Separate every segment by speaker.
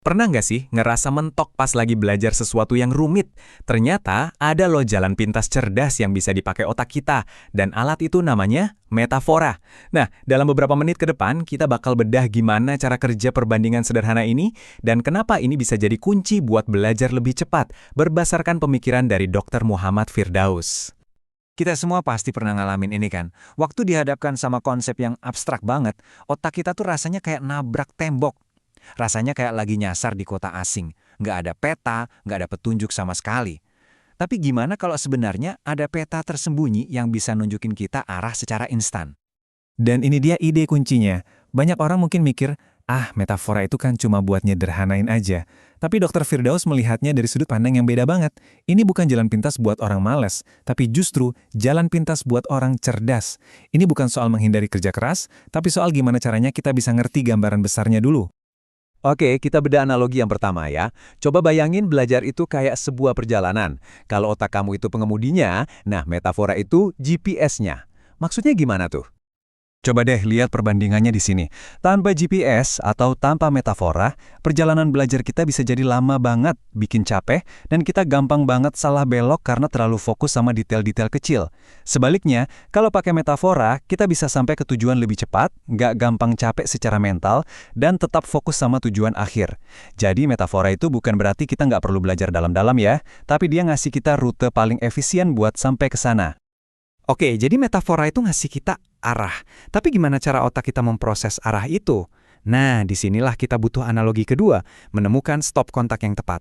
Speaker 1: Pernah nggak sih ngerasa mentok pas lagi belajar sesuatu yang rumit? Ternyata ada loh jalan pintas cerdas yang bisa dipakai otak kita, dan alat itu namanya metafora. Nah, dalam beberapa menit ke depan, kita bakal bedah gimana cara kerja perbandingan sederhana ini, dan kenapa ini bisa jadi kunci buat belajar lebih cepat, berdasarkan pemikiran dari Dr. Muhammad Firdaus.
Speaker 2: Kita semua pasti pernah ngalamin ini kan. Waktu dihadapkan sama konsep yang abstrak banget, otak kita tuh rasanya kayak nabrak tembok. Rasanya kayak lagi nyasar di kota asing. Nggak ada peta, nggak ada petunjuk sama sekali. Tapi gimana kalau sebenarnya ada peta tersembunyi yang bisa nunjukin kita arah secara instan?
Speaker 3: Dan ini dia ide kuncinya. Banyak orang mungkin mikir, metafora itu kan cuma buat nyederhanain aja. Tapi Dr. Firdaus melihatnya dari sudut pandang yang beda banget. Ini bukan jalan pintas buat orang malas, tapi justru jalan pintas buat orang cerdas. Ini bukan soal menghindari kerja keras, tapi soal gimana caranya kita bisa ngerti gambaran besarnya dulu.
Speaker 4: Oke, kita beda analogi yang pertama ya. Coba bayangin belajar itu kayak sebuah perjalanan. Kalau otak kamu itu pengemudinya, nah metafora itu GPS-nya. Maksudnya gimana tuh?
Speaker 2: Coba deh lihat perbandingannya di sini. Tanpa GPS atau tanpa metafora, perjalanan belajar kita bisa jadi lama banget, bikin capek, dan kita gampang banget salah belok karena terlalu fokus sama detail-detail kecil. Sebaliknya, kalau pakai metafora, kita bisa sampai ke tujuan lebih cepat, nggak gampang capek secara mental, dan tetap fokus sama tujuan akhir. Jadi metafora itu bukan berarti kita nggak perlu belajar dalam-dalam ya, tapi dia ngasih kita rute paling efisien buat sampai ke sana.
Speaker 4: Oke, jadi metafora itu ngasih kita arah. Tapi gimana cara otak kita memproses arah itu? Nah, disinilah kita butuh analogi kedua, menemukan stop kontak yang tepat.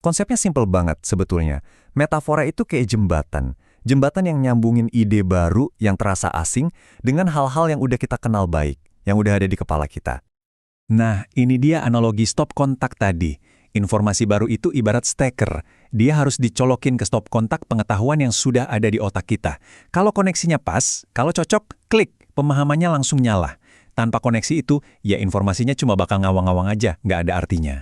Speaker 3: Konsepnya simpel banget sebetulnya. Metafora itu kayak jembatan. Jembatan yang nyambungin ide baru yang terasa asing dengan hal-hal yang udah kita kenal baik, yang udah ada di kepala kita. Nah, ini dia analogi stop kontak tadi. Informasi baru itu ibarat steker. Dia harus dicolokin ke stop kontak pengetahuan yang sudah ada di otak kita. Kalau koneksinya pas, kalau cocok, klik, pemahamannya langsung nyala. Tanpa koneksi itu, ya informasinya cuma bakal ngawang-ngawang aja, nggak ada artinya.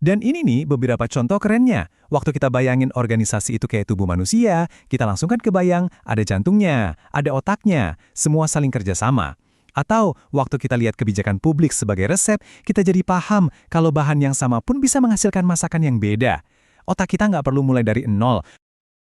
Speaker 3: Dan ini nih beberapa contoh kerennya. Waktu kita bayangin organisasi itu kayak tubuh manusia, kita langsung kan kebayang ada jantungnya, ada otaknya, semua saling kerjasama. Atau waktu kita lihat kebijakan publik sebagai resep, kita jadi paham kalau bahan yang sama pun bisa menghasilkan masakan yang beda. Otak kita nggak perlu mulai dari nol.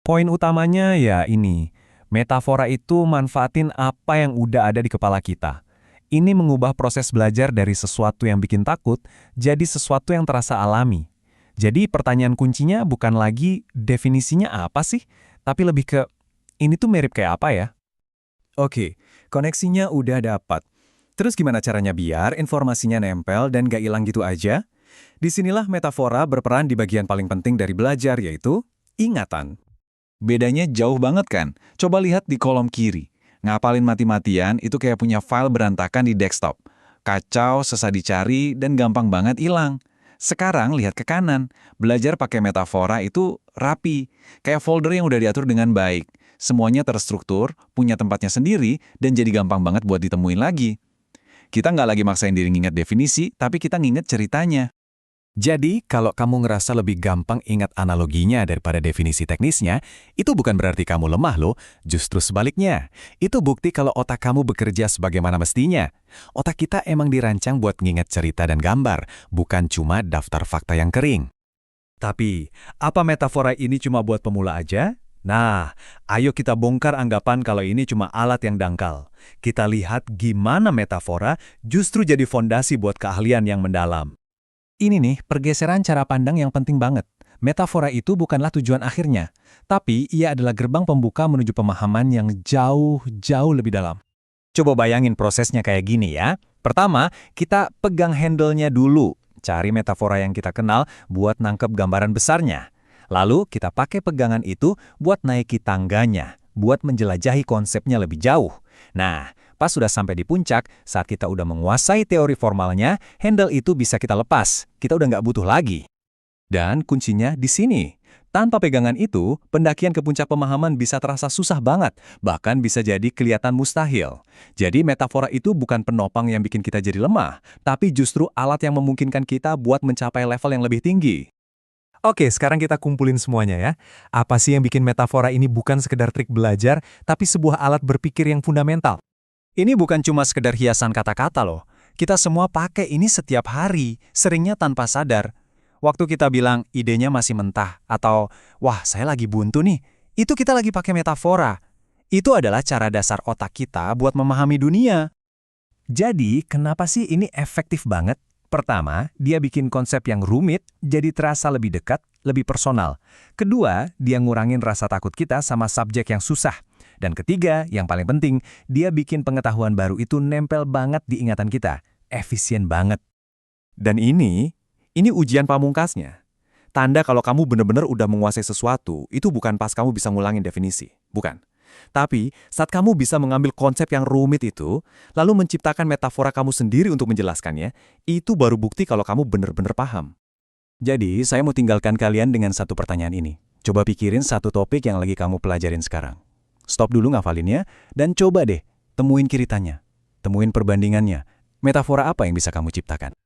Speaker 3: Poin utamanya ya ini, metafora itu manfaatin apa yang udah ada di kepala kita. Ini mengubah proses belajar dari sesuatu yang bikin takut, jadi sesuatu yang terasa alami. Jadi pertanyaan kuncinya bukan lagi definisinya apa sih, tapi lebih ke, ini tuh mirip kayak apa ya? Oke, koneksinya udah dapat. Terus gimana caranya biar informasinya nempel dan gak hilang gitu aja? Disinilah metafora berperan di bagian paling penting dari belajar, yaitu ingatan.
Speaker 2: Bedanya jauh banget kan? Coba lihat di kolom kiri. Ngapalin mati-matian itu kayak punya file berantakan di desktop. Kacau, susah dicari, dan gampang banget hilang. Sekarang lihat ke kanan. Belajar pakai metafora itu rapi. Kayak folder yang udah diatur dengan baik. Semuanya terstruktur, punya tempatnya sendiri, dan jadi gampang banget buat ditemuin lagi. Kita nggak lagi maksain diri nginget definisi, tapi kita nginget ceritanya.
Speaker 3: Jadi, kalau kamu ngerasa lebih gampang ingat analoginya daripada definisi teknisnya, itu bukan berarti kamu lemah loh, justru sebaliknya. Itu bukti kalau otak kamu bekerja sebagaimana mestinya. Otak kita emang dirancang buat ngingat cerita dan gambar, bukan cuma daftar fakta yang kering.
Speaker 4: Tapi, apa metafora ini cuma buat pemula aja? Nah, ayo kita bongkar anggapan kalau ini cuma alat yang dangkal. Kita lihat gimana metafora justru jadi fondasi buat keahlian yang mendalam.
Speaker 3: Ini nih, pergeseran cara pandang yang penting banget. Metafora itu bukanlah tujuan akhirnya, tapi ia adalah gerbang pembuka menuju pemahaman yang jauh lebih dalam.
Speaker 4: Coba bayangin prosesnya kayak gini ya. Pertama, kita pegang handle-nya dulu. Cari metafora yang kita kenal buat nangkep gambaran besarnya. Lalu kita pakai pegangan itu buat naiki tangganya, buat menjelajahi konsepnya lebih jauh. Nah, pas sudah sampai di puncak, saat kita udah menguasai teori formalnya, handle itu bisa kita lepas. Kita udah nggak butuh lagi. Dan kuncinya di sini. Tanpa pegangan itu, pendakian ke puncak pemahaman bisa terasa susah banget, bahkan bisa jadi kelihatan mustahil. Jadi metafora itu bukan penopang yang bikin kita jadi lemah, tapi justru alat yang memungkinkan kita buat mencapai level yang lebih tinggi.
Speaker 1: Oke, sekarang kita kumpulin semuanya ya. Apa sih yang bikin metafora ini bukan sekedar trik belajar, tapi sebuah alat berpikir yang fundamental?
Speaker 4: Ini bukan cuma sekedar hiasan kata-kata loh.
Speaker 2: Kita semua pakai ini setiap hari, seringnya tanpa sadar. Waktu kita bilang idenya masih mentah atau wah saya lagi buntu nih, itu kita lagi pakai metafora. Itu adalah cara dasar otak kita buat memahami dunia.
Speaker 4: Jadi, kenapa sih ini efektif banget? Pertama, dia bikin konsep yang rumit jadi terasa lebih dekat, lebih personal. Kedua, dia ngurangin rasa takut kita sama subjek yang susah. Dan ketiga, yang paling penting, dia bikin pengetahuan baru itu nempel banget di ingatan kita. Efisien banget.
Speaker 3: Dan ini ujian pamungkasnya. Tanda kalau kamu benar-benar udah menguasai sesuatu, itu bukan pas kamu bisa ngulangin definisi. Bukan. Tapi, saat kamu bisa mengambil konsep yang rumit itu, lalu menciptakan metafora kamu sendiri untuk menjelaskannya, itu baru bukti kalau kamu benar-benar paham.
Speaker 2: Jadi, saya mau tinggalkan kalian dengan satu pertanyaan ini. Coba pikirin satu topik yang lagi kamu pelajarin sekarang. Stop dulu ngafalinnya, dan coba deh, temuin kiritannya. Temuin perbandingannya. Metafora apa yang bisa kamu ciptakan?